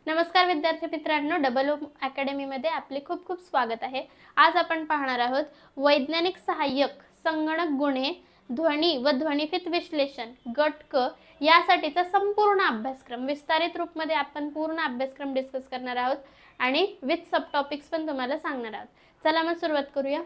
नमस्कार विद्यार्थी मित्रांनो, डबल ओ अकॅडमीमध्ये आपले खूप खूप स्वागत आहे। आज आपण पाहणार आहोत वैज्ञानिक सहाय्यक संगणक गुणे ध्वनी व ध्वनिफित विश्लेषण गट क यासाठीचा संपूर्ण अभ्यासक्रम। विस्तारित रूपामध्ये आपण पूर्ण अभ्यासक्रम डिस्कस करणार आहोत आणि विथ सब टॉपिक्स पण तुम्हाला सांगणार आहोत। चला मग सुरुवात करूया।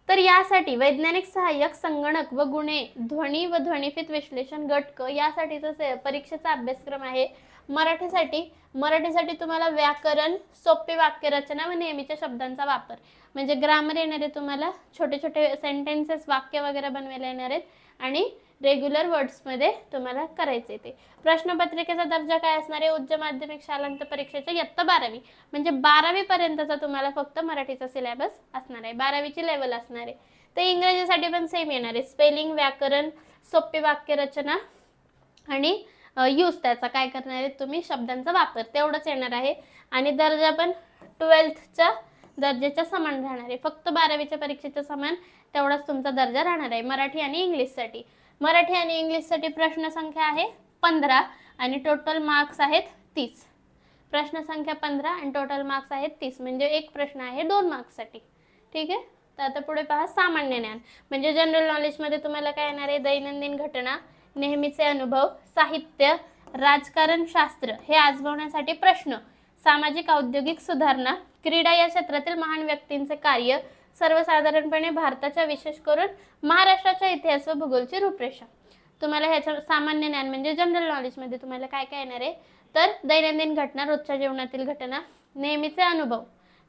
तर यासाठी वैज्ञानिक सहाय्यक संगणक व गुणे ध्वनी व ध्वनिफित विश्लेषण गट क यासाठीचा परीक्षेचा अभ्यासक्रम आहे। मराठीसाठी तुम्हाला व्याकरण, सोपी वाक्यरचना व नेहमीच्या शब्दांचा वापर म्हणजे ग्रामर येणार आहे। तुम्हाला छोटे छोटे सेंटेन्सेस वाक्य वगैरे बनवायला येणार आहेत आणि रेग्युलर वर्ड्स मध्ये तुम्हाला करायचे ते। प्रश्नपत्रिकेचा दर्जा काय असणार आहे? उच्च माध्यमिक शालांत परीक्षेच्या इयत्ता 12वी म्हणजे 12वी पर्यंतचा तुम्हाला फक्त मराठीचा सिलेबस असणार आहे। 12वीची लेवल असणार आहे। ते इंग्रजीसाठी पण सेम येणार आहे। स्पेलिंग, व्याकरण, सोपी वाक्यरचना आणि यूज त्याचा काय करणार आहे तुम्ही शब्दांचा वापर तेवढंच येणार आहे। आणि दर्जा पण 12thच्या दर्जाच्या समान राहणार आहे। फक्त 12वीच्या परीक्षेच्या समान तेवढाच तुमचा दर्जा राहणार आहे मराठी आणि इंग्लिशसाठी। मराठी आणि इंग्लिशसाठी प्रश्न संख्या आहे 15 आणि टोटल मार्क्स आहेत 30। प्रश्न संख्या 15 आणि टोटल मार्क्स आहेत 30 म्हणजे एक प्रश्न आहे 2 मार्क्ससाठी। ठीक आहे। तर आता पुढे पहा सामान्य ज्ञान म्हणजे जनरल नॉलेज मध्ये तुम्हाला काय येणार आहे? दैनंदिन घटना, नेहमीचे अनुभव, साहित्य, राजकारण शास्त्र हे आजमावण्यासाठी प्रश्न, सामाजिक औद्योगिक सुधारणा, क्रीडा या क्षेत्रातील महान व्यक्तींचे कार्य, सर्वसाधारणपणे भारताच्या विशेष करून महाराष्ट्राच्या इतिहास व भूगोलची रूपरेषा। तुम्हाला ह्याच्या सामान्य ज्ञान म्हणजे जनरल नॉलेज मध्ये तुम्हाला काय काय येणार आहे? तर दैनंदिन घटना, रोजच्या जीवनातील घटना, नेहमीचे अनुभव,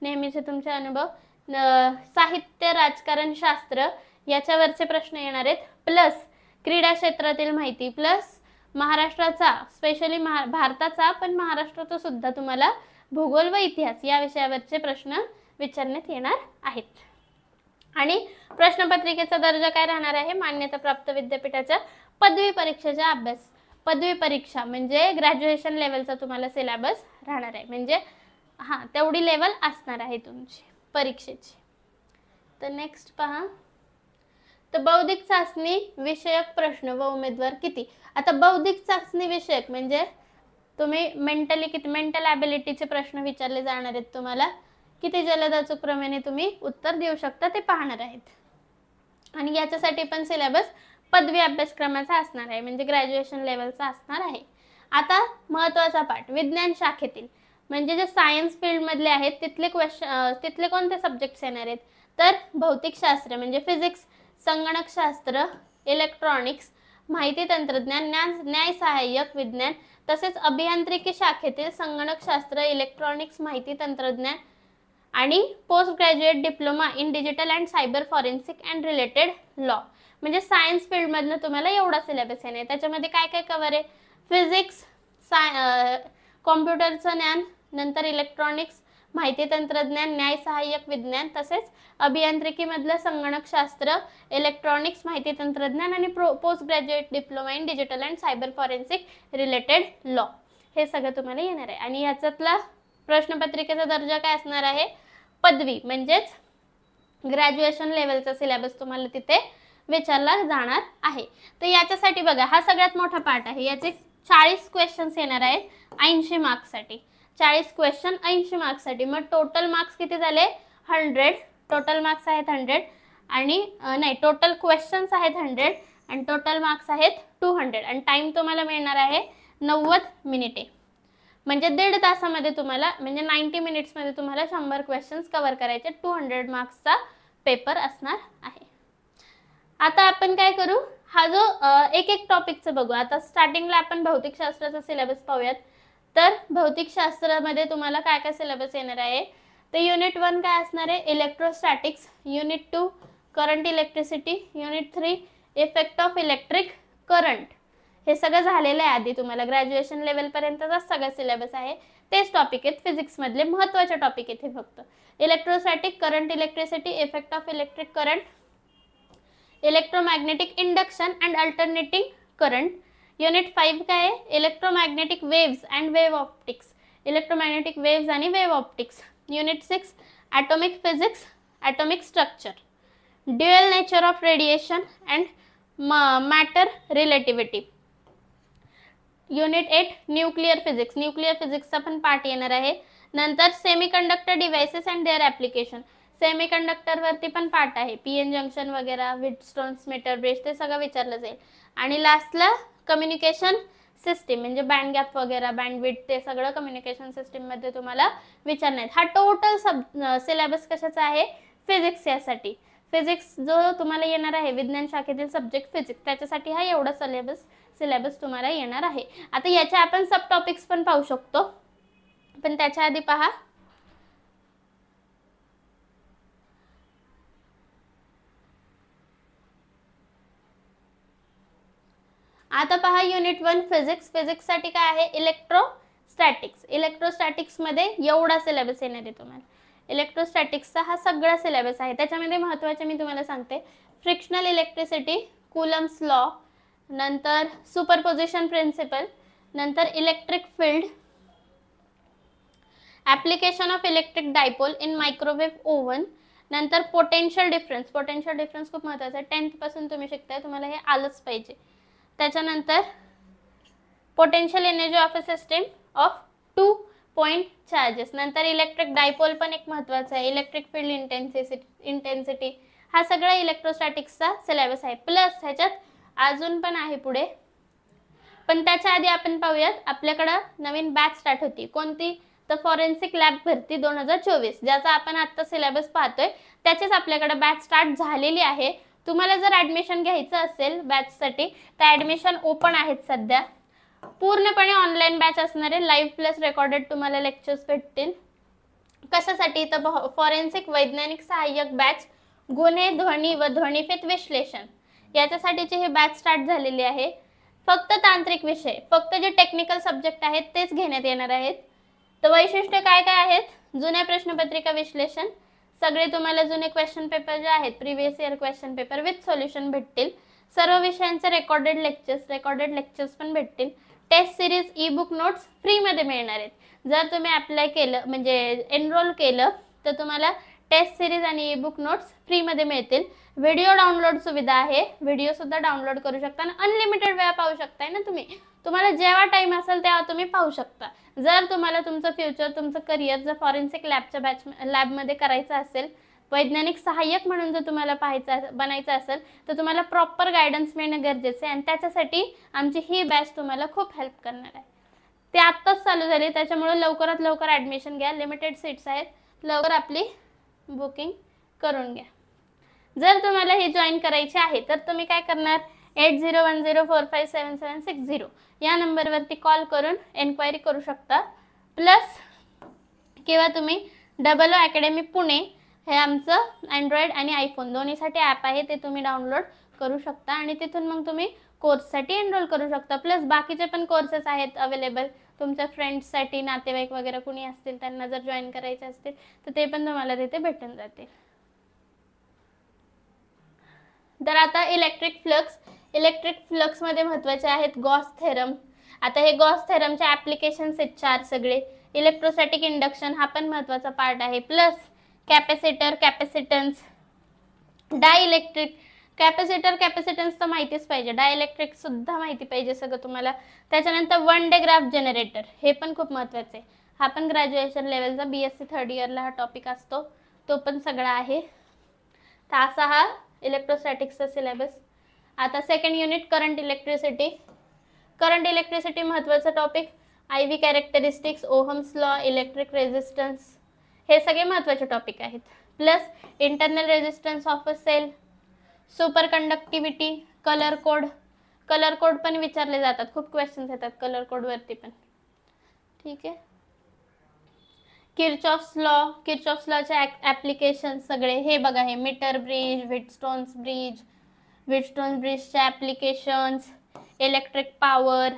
नेहमीचे तुमचे अनुभव, साहित्य, राजकारण शास्त्र याच्यावरचे प्रश्न येणार आहेत, प्लस क्रीडा क्षेत्रातील माहिती, प्लस महाराष्ट्राचा स्पेशली भारताचा पण महाराष्ट्राचा सुद्धा तुम्हाला भूगोल व इतिहास या विषयावरचे प्रश्न विचारण्यात येणार आहेत। आणि प्रश्नपत्रिकेचा दर्जा काय राहणार आहे? मान्यता प्राप्त विद्यापीठाच्या पदवी परीक्षेचा अभ्यास। पदवी परीक्षा म्हणजे ग्रॅज्युएशन लेवलचा तुम्हाला सिलेबस राहणार आहे म्हणजे तेवढी लेवल असणार आहे तुमची परीक्षेची। तर नेक्स्ट पहा, तर बौद्धिक चाचणी विषयक प्रश्न व उमेदवार किती। आता बौद्धिक चाचणी विषयक म्हणजे तुम्ही मेंटल ॲबिलिटीचे प्रश्न विचारले जाणार आहेत। तुम्हाला किती जलद अचूक प्रमाणे तुम्ही उत्तर देऊ शकता ते पाहणार आहेत। आणि याच्यासाठी पण सिलेबस पदवी अभ्यासक्रमाचा असणार आहे म्हणजे ग्रॅज्युएशन लेवलचा असणार आहे। आता महत्त्वाचा पाठ विज्ञान शाखेतील म्हणजे जे सायन्स फील्ड मधले आहेत तिथले कोणते सब्जेक्ट्स येणार आहेत? तर भौतिकशास्त्र म्हणजे फिजिक्स, संगणकशास्त्र, इलेक्ट्रॉनिक्स, माहिती तंत्रज्ञान, न्याय सहाय्यक विज्ञान, तसेच अभियांत्रिकी शाखेतील संगणकशास्त्र, इलेक्ट्रॉनिक्स, माहिती तंत्रज्ञान आणि post graduate diploma in digital and cyber forensic and related law म्हणजे सायन्स फील्ड मधनं तुम्हाला एवढा सिलेबस येणार आहे। त्याच्यामध्ये काय काय कव्हर आहे? फिजिक्स, कॉम्प्युटरचं ज्ञान, नंतर इलेक्ट्रॉनिक्स, माहिती तंत्रज्ञान, न्याय सहाय्यक विज्ञान, तसेच अभियांत्रिकी मधलं संगणकशास्त्र, इलेक्ट्रॉनिक्स, माहिती तंत्रज्ञान आणि post graduate diploma in digital and cyber forensic related law हे सगळं तुम्हाला येणार आहे। आणि याच्यातला प्रश्नपत्रिकेचा दर्जा काय असणार आहे? पदवी म्हणजेच ग्रॅज्युएशन लेवलचा सिलेबस तुम्हाला तिथे विचारला जाणार आहे। तर याच्यासाठी बघा हा सगळ्यात मोठा पार्ट आहे। याचे 40 क्वेश्चन्स येणार आहेत 80 मार्क्ससाठी। 40 क्वेश्चन 80 मार्क्ससाठी। मग टोटल मार्क्स किती झाले? 100। टोटल मार्क्स आहेत 100 आणि नाही टोटल क्वेश्चन्स आहेत 100 आणि टोटल मार्क्स आहेत 200 आणि टाइम तुम्हाला मिळणार आहे 90 मिनिटे म्हणजे 1.5 तासामध्ये तुम्हाला म्हणजे 90 मिनिट्समध्ये तुम्हाला 100 क्वेश्चन्स कव्हर करायचे। 200 मार्क्सचा पेपर असणार आहे। आता आपण काय करू? हा जो एक एक टॉपिकचं बघू। आता स्टार्टिंगला आपण भौतिकशास्त्राचा सिलेबस पाहूयात। तर भौतिकशास्त्रामध्ये तुम्हाला काय काय सिलेबस येणार आहे? तर युनिट 1 काय असणार आहे? Electrostatics, unit 2 current electricity, unit 3 effect of electric current. हे सगळं झालेलं आहे आधी तुम्हाला ग्रॅज्युएशन लेवल पर्यंतचा सगळं सिलेबस आहे। तेच टॉपिक आहेत फिजिक्स मधले महत्त्वाचे टॉपिक आहेत हे फक्त electrostatic, current electricity, effect of electric current, electromagnetic induction and alternating current. Unit 5 काय आहे? Electromagnetic waves and wave optics, electromagnetic waves आणि wave optics. Unit 6 atomic physics, atomic structure, dual nature of radiation and matter relativity. Unit 8 nuclear physics, nuclear फिजिक्सचा पण part येणार आहे. नंतर semiconductor devices and their application, semiconductor वरती पण part आहे, PN junction वगैरे, व्हीटस्टोन्स मीटर ब्रिज, ते सगळं विचारलं जाईल. आणि लास्टला कम्युनिकेशन सिस्टीम म्हणजे बँड गॅप वगैरे, बँडविड्थ, ते सगळं कम्युनिकेशन सिस्टीम मध्ये तुम्हाला विचारणार. हा टोटल सिलेबस कशाचा आहे? फिजिक्स. यासाठी फिजिक्स जो तुम्हाला येणार आहे, विज्ञान शाखेतील सब्जेक्ट फिजिक्स, त्याच्यासाठी हा एवढा सिलेबस तुम्हाला येणार आहे. आता याचे आपण सब टॉपिक्स पण पाहू शकतो, पण त्याच्या आधी पहा आता पहा युनिट 1 फिजिक्स. फिजिक्स साठी काय आहे? इलेक्ट्रोस्टॅटिक्स. इलेक्ट्रोस्टॅटिक्स मध्ये एवढा सिलेबस येणार आहे तुम्हाला. इलेक्ट्रोस्टॅटिक्सचा हा सगळा सिलेबस आहे. त्याच्यामध्ये महत्त्वाचे मी तुम्हाला सांगते, फ्रिक्शनल इलेक्ट्रिसिटी, कुलम्स लॉ, नंतर सुपरपोजिशन प्रिन्सिपल, नंतर electric field, application of electric dipole in microwave oven, नंतर पोटेन्शियल डिफरन्स. पोटेन्शियल डिफरन्स खूप महत्त्वाचा आहे, 10th पासून तुम्ही शिकताय, तुम्हाला हे आलंच पाहिजे. त्याच्यानंतर potential energy of a system of 2 point charges, नंतर इलेक्ट्रिक डायपोल पण एक महत्त्वाचा आहे, इलेक्ट्रिक फील्ड इंटेन्सिटी, हा सगळा इलेक्ट्रोस्टॅटिक्सचा सिलेबस आहे. प्लस ह्याच्यात अजून पण आहे पुढे, पण त्याच्या आधी आपण पाहूयात, आपल्याकडं नवीन बॅच स्टार्ट होती. कोणती? तर फॉरेन्सिक लॅब भरती 2024, ज्याचा आपण आता सिलेबस पाहतोय, त्याचीच आपल्याकडे बॅच स्टार्ट झालेली आहे. तुम्हाला जर ऍडमिशन घ्यायचं असेल बॅचसाठी, तर ऍडमिशन ओपन आहेत सध्या. पूर्णपणे ऑनलाईन बॅच असणार आहे, लाईव्ह प्लस रेकॉर्डेड तुम्हाला लेक्चर्स भेटतील. कशासाठी? तर फॉरेन्सिक वैज्ञानिक सहाय्यक बॅच, गुन्हे, ध्वनी व ध्वनिफित विश्लेषण, याच्यासाठीची ही बॅच स्टार्ट झालेली आहे. फक्त तांत्रिक विषय, फक्त जे टेक्निकल सब्जेक्ट आहेत तेच घेण्यात येणार आहेत. तर वैशिष्ट्य काय काय आहेत? जुन्या प्रश्नपत्रिका विश्लेषण, सगळे तुम्हाला जुने क्वेश्चन पेपर जे आहेत, previous year question paper with solution भेटतील. सर्व विषयांचे रेकॉर्डेड लेक्चर्स पण भेटतील. Test series, e book notes फ्रीमध्ये मिळणार आहेत. जर तुम्ही अप्लाय केलं म्हणजे एनरोल केलं तर तुम्हाला टेस्ट सिरीज आणि ई बुक नोट्स फ्रीमध्ये मिळतील. व्हिडिओ डाउनलोड सुविधा आहे, व्हिडिओ सुद्धा डाउनलोड करू शकता आणि अनलिमिटेड वेळा पाहू शकताय ना तुम्ही. तुम्हाला जेव्हा टाइम असेल तेव्हा तुम्ही पाहू शकता. जर तुम्हाला तुमचं फ्युचर, तुमचं करिअर जर फॉरेन्सिक लॅबमध्ये करायचं असेल, वैज्ञानिक सहाय्यक म्हणून जर तुम्हाला बनायचं असेल, तर तुम्हाला प्रॉपर गायडन्स मिळणं गरजेचं आहे. आणि त्याच्यासाठी आमची ही बॅच तुम्हाला खूप हेल्प करणार आहे. ते आत्ताच चालू झाली, त्याच्यामुळे लवकरात लवकर ॲडमिशन घ्या. लिमिटेड सीट्स आहेत, लवकर आपली बुकिंग करून घ्या. जर तुम्हाला हे जॉईन करायचे आहे तर तुम्ही काय करणार? 8010457760 या नंबरवरती कॉल करून एन्क्वायरी करू शकता. प्लस किंवा तुम्ही डबल अकॅडमी पुणे हे आमचं अँड्रॉइड आणि आयफोन दोन्हीसाठी ॲप आहे, ते तुम्ही डाउनलोड करू शकता आणि तिथून मग तुम्ही कोर्ससाठी एनरोल करू शकता. प्लस बाकीचे पण कोर्सेस आहेत अवेलेबल तुमच्या फ्रेंड्ससाठी, नातेवाईक वगैरे कुणी असतील त्यांना जर जॉईन करायचे असतील तर ते पण तुम्हाला तिथे भेटून जातील. तर आता इलेक्ट्रिक फ्लक्स मध्ये महत्त्वाचे आहेत गॉस थेरम. आता हे गॉस थेरमचे ॲप्लिकेशन्स आहेत 4 सगळे. इलेक्ट्रोस्टॅटिक इंडक्शन हा पण महत्त्वाचा पार्ट आहे. Plus capacitor, capacitance, dielectric. Capacitance तर माहितीच पाहिजे, डायइलेक्ट्रिक सुद्धा माहिती पाहिजे सगळं तुम्हाला. त्याच्यानंतर वन डे ग्राफ जनरेटर हे पण खूप महत्त्वाचं आहे. हा पण ग्रॅज्युएशन लेवलचा BSc 3rd इयरला हा टॉपिक असतो, तो पण सगळा आहे. तर असा हा इलेक्ट्रोस्टॅटिक्सचा सिलेबस. आता सेकंड युनिट करंट इलेक्ट्रिसिटी महत्त्वाचा topic. IV characteristics, ohm's law, electric resistance, हे सगळे महत्त्वाचे टॉपिक आहेत. Plus internal resistance of a cell, super conductivity, colour code पण विचारले जातात, खूप क्वेश्चन्स येतात कलर कोड वरती पण. ठीक आहे. किर्चॉफ्स लॉचे ॲप्लिकेशन सगळे हे बघा, हे मीटर ब्रिज, व्हीटस्टोन्स ब्रिजचे applications, electric power,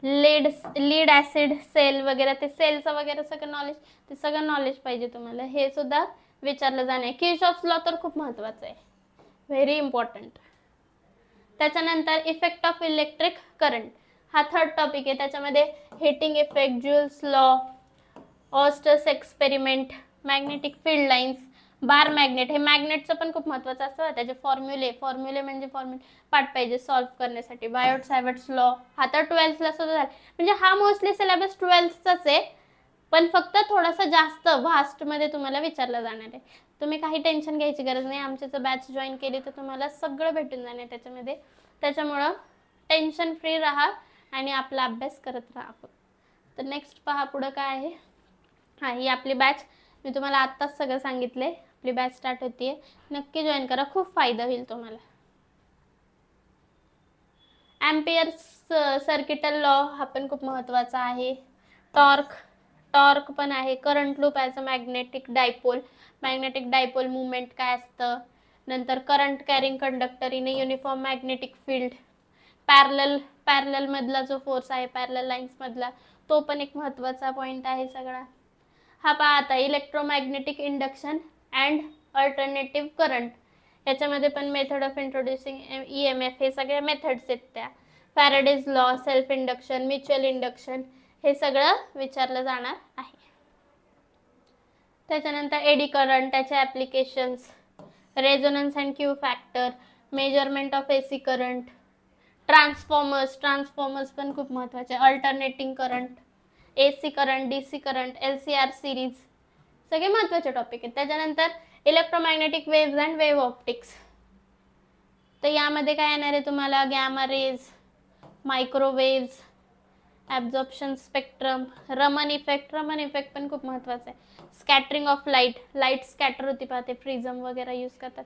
lead acid cell वगैरे, ते सेलचं वगैरे सगळं नॉलेज पाहिजे तुम्हाला. हे सुद्धा विचारलं जाणार. किर्चॉफ्स लॉ तर खूप महत्त्वाचं आहे, व्हेरी इम्पॉर्टंट. त्याच्यानंतर इफेक्ट ऑफ इलेक्ट्रिक करंट हा 3rd टॉपिक आहे. त्याच्यामध्ये heating effect, Joule's law, Oersted's experiment, magnetic field lines, bar magnet, हे मॅग्नेटचं पण खूप महत्त्वाचं असतं. त्याचे फॉर्म्युले म्हणजे पाठ पाहिजे सॉल्व्ह करण्यासाठी. बायोट सॅवर्ट्स लॉ हा तर 12thला सुद्धा झाला. म्हणजे हा मोस्टली सिलेबस 12thचाच आहे, पण फक्त थोडासा जास्त व्हास्टमध्ये तुम्हाला विचारलं जाणार आहे. तुम्ही काही टेन्शन घ्यायची गरज नाही. आमची जर बॅच जॉईन केली तर तुम्हाला सगळं भेटून जाणार त्याच्यामध्ये. त्याच्यामुळं टेन्शन फ्री राहा आणि आपला अभ्यास करत राहा. तर नेक्स्ट पहा पुढं काय आहे. हां, ही आपली बॅच, मी तुम्हाला आत्ताच सगळं सांगितले. आपली बॅच स्टार्ट होतीये, नक्की जॉईन करा, खूप फायदा होईल तुम्हाला. ॲम्पियर्स सर्किटल लॉ हा पण खूप महत्त्वाचा आहे. टॉर्क पण आहे. Current loop as a magnetic dipole movement काय असतं. नंतर current carrying conductor in a uniform magnetic field. Parallel मधला जो फोर्स आहे, पॅरलल लाईन्स मधला, तो पण एक महत्त्वाचा पॉईंट आहे सगळा. हा पहा आता electromagnetic induction and alternative current, याच्यामध्ये पण मेथड ऑफ इंट्रोड्युसिंग EMF, हे सगळे मेथड्स आहेत त्या. Faraday's law, self induction, mutual induction, हे सगळं विचारलं जाणार आहे. त्याच्यानंतर एडी करंट, त्याचे applications, resonance and Q factor, measurement of AC current, transformers पण खूप महत्त्वाचे. Alternating current, AC current, DC current, LCR series, सगळे महत्त्वाचे टॉपिक आहेत. त्याच्यानंतर electromagnetic waves and wave optics, तर यामध्ये काय येणार आहे तुम्हाला, gamma rays, microwaves, absorption spectrum, Raman effect पण खूप महत्त्वाचं आहे. स्कॅटरिंग ऑफ लाईट स्कॅटर होती पाहते, प्रिझम वगैरे यूज करतात.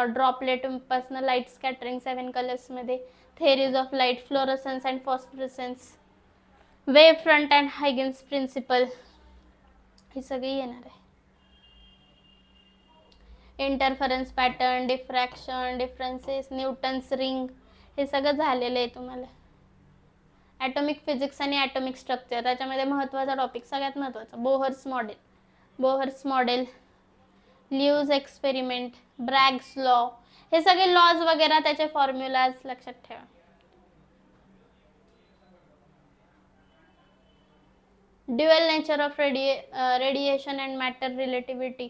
ड्रॉपलेट पासून लाईट स्कॅटरिंग 7 कलर्समध्ये. Theories of light, fluorescence and phosphorescence, wave front and Huygens principle, ही सगळी येणार आहे. Interference pattern, diffraction, differences, Newton's ring, हे सगळं झालेलं आहे तुम्हाला. ॲटॉमिक फिजिक्स आणि ॲटॉमिक स्ट्रक्चर, त्याच्यामध्ये महत्त्वाचा टॉपिक, सगळ्यात महत्त्वाचा, Bohr's model, Lewis experiment, Bragg's law, हे सगळे लॉज वगैरे, त्याचे फॉर्म्युलाज लक्षात ठेवा. Dual nature of radiation and matter relativity,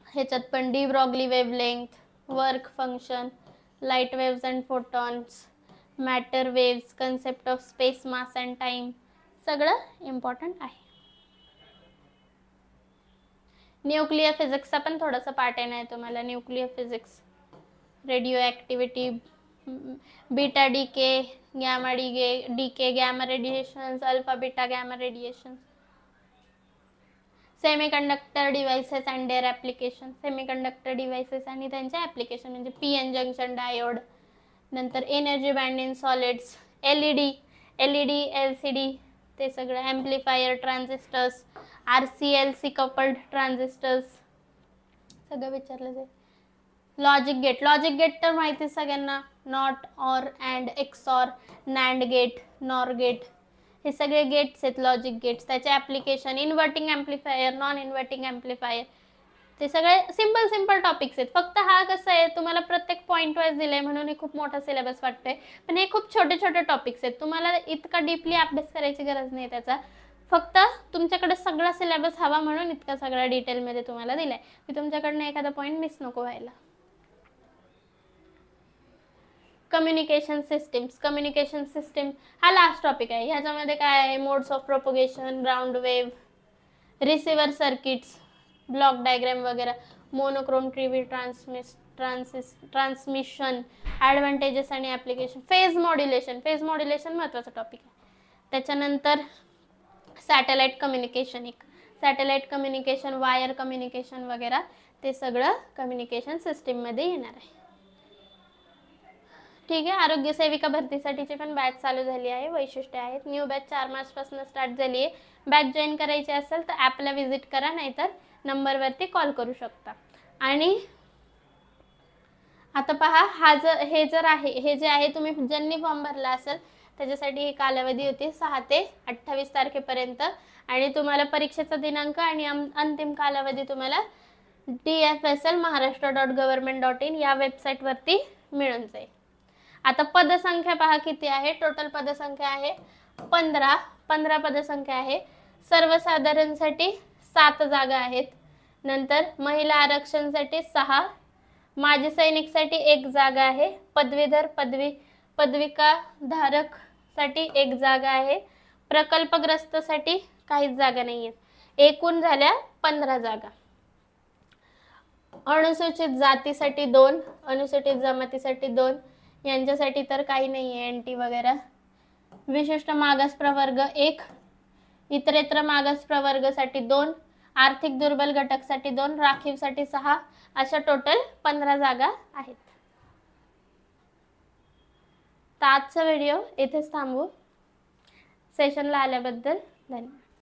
ह्याच्यात पण de Broglie wavelength, work function, light waves and photons, matter waves, concept of space, mass and time, सगळं important आहे. न्यूक्लियर फिजिक्सचा पण थोडासा पार्ट येणार आहे तुम्हाला. Nuclear physics, radio activity, beta decay, gamma decay, gamma radiations, alpha beta gamma radiations, semiconductor devices and their application, semiconductor devices आणि त्यांचे ॲप्लिकेशन, म्हणजे PN जंक्शन डायोड, नंतर energy band in solids, LED, LCD, ते सगळं, amplifier, transistors, RCLC coupled transistors, सगळं विचारलं जाईल. Logic gate तर माहिती सगळ्यांना, not, or, and, XOR, NAND gate, NOR gate, हे सगळे गेट्स आहेत लॉजिक गेट्स. त्याचे application, inverting amplifier, non inverting amplifier, ते सगळे सिम्पल टॉपिक्स आहेत. फक्त हा कसं आहे, तुम्हाला प्रत्येक पॉईंट वाईज दिलंय म्हणून हे खूप मोठा सिलेबस वाटतोय, पण हे खूप छोटे टॉपिक्स आहेत. तुम्हाला इतका डीपली अभ्यास करायची गरज नाही त्याचा, फक्त तुमच्याकडे सगळा सिलेबस हवा म्हणून इतका सगळा डिटेलमध्ये तुम्हाला दिलाय, की तुमच्याकडनं एखादा पॉईंट मिस नको व्हायला. कम्युनिकेशन सिस्टीम हा लास्ट टॉपिक आहे. ह्याच्यामध्ये काय आहे, modes of propagation, round wave, receiver circuits, block diagram वगैरे, मोनोक्रोम टीव्ही ट्रान्समिशन, ॲडव्हान्टेजेस आणि ॲप्लिकेशन, फेज मॉड्युलेशन महत्त्वाचा टॉपिक आहे. त्याच्यानंतर सॅटेलाइट कम्युनिकेशन, वायर कम्युनिकेशन वगैरे, ते सगळं कम्युनिकेशन सिस्टीममध्ये येणार आहे. ठीक आहे. आरोग्य सेविका भरतीसाठीची पण बॅच चालू झाली आहे. वैशिष्ट्य आहेत, न्यू बॅच 4 मार्चपासून स्टार्ट झाली आहे. बॅच जॉईन करायची असेल तर ॲपला व्हिजिट करा, नाहीतर नंबरवरती कॉल करू शकता. आणि आता पहा, हे जे आहे, तुम्ही ज्यांनी फॉर्म भरला असेल त्याच्यासाठी ही कालावधी होती 6 ते 28 तारखेपर्यंत, आणि तुम्हाला परीक्षेचा दिनांक आणि अंतिम कालावधी तुम्हाला tfsl.maharashtra.government.in या वेबसाईटवरती मिळून जाईल. आता पदसंख्या पहा किती आहे. टोटल पदसंख्या आहे 15 पदसंख्या आहे. सर्वसाधारणसाठी 7 जागा आहेत. नंतर महिला आरक्षणासाठी 6, माजी सैनिकसाठी 1 जागा आहे, पदवीधर पदविका धारक साठी 1 जागा आहे, प्रकल्पग्रस्तसाठी काहीच जागा नाहीये. एकूण झाल्या 15 जागा. अनुसूचित जातीसाठी 2, अनुसूचित जमातीसाठी 2, यांच्यासाठी तर काही नाहीये एनटी वगैरे. विशिष्ट मागास प्रवर्ग 1, इतरेतर मागास प्रवर्गासाठी 2, आर्थिक दुर्बल घटकसाठी 2, राखीवसाठी 6, अशा टोटल 15 जागा आहेत. तर आजचा व्हिडिओ इथेच थांबवू. सेशनला आल्याबद्दल धन्यवाद.